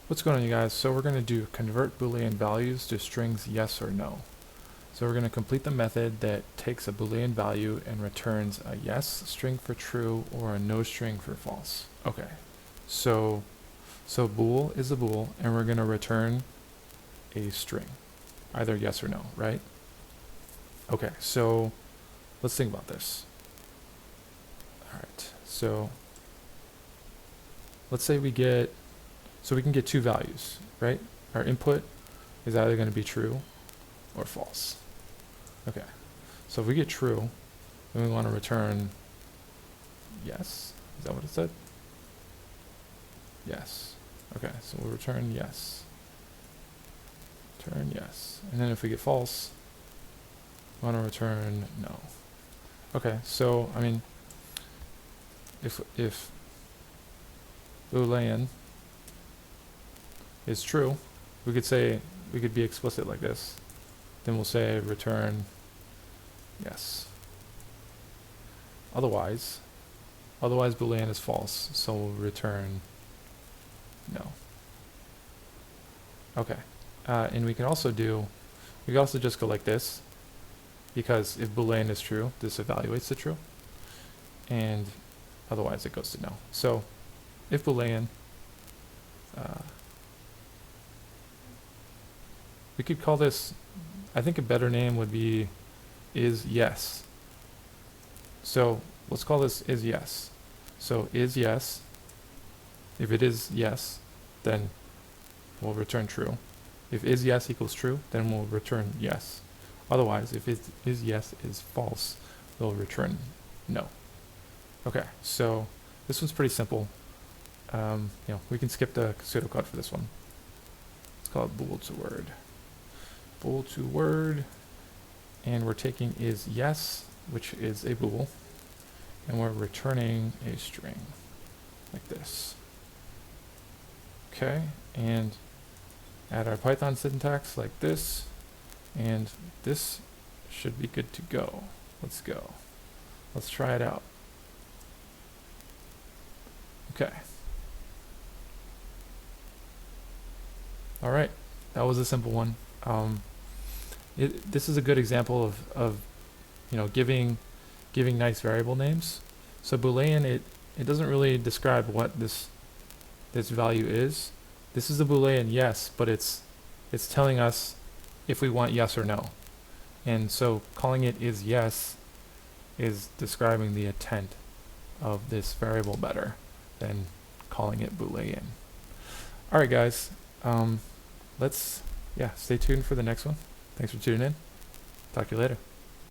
What's going on, you guys? So we're going to do convert Boolean values to strings yes or no. So we're going to complete the method that takes a Boolean value and returns a yes string for true or a no string for false. Okay, so bool is a bool, and we're going to return a string, either yes or no, right? Okay, so let's think about this. All right, so let's say we get, so we can get two values, right? Our input is either going to be true or false. Okay, so if we get true, then we want to return yes. Is that what it said? Yes. Okay, so we'll return yes. Return yes. And then if we get false, we want to return no. Okay, so I mean, if Boolean is true, we could be explicit like this. Then we'll say return yes. Otherwise Boolean is false, so we'll return no. Okay, and we can also just go like this, because if Boolean is true, this evaluates the true, and otherwise it goes to no. So if Boolean, we could call this, I think a better name would be is yes. So let's call this is yes. So is yes, if it is yes, then we'll return true. If is yes equals true, then we'll return yes. Otherwise, if it is yes is false, we'll return no. Okay, so this one's pretty simple. We can skip the pseudocode for this one. Let's call it bool to word. Bool to word, and we're taking is yes, which is a bool, and we're returning a string like this. Okay, and add our Python syntax like this, and this should be good to go. Let's go. Let's try it out. Okay. All right, that was a simple one. This is a good example of giving nice variable names. So Boolean, it doesn't really describe what this value is. This is a Boolean yes, but it's telling us if we want yes or no. And so calling it is yes is describing the intent of this variable better than calling it Boolean. All right, guys. Stay tuned for the next one. Thanks for tuning in. Talk to you later.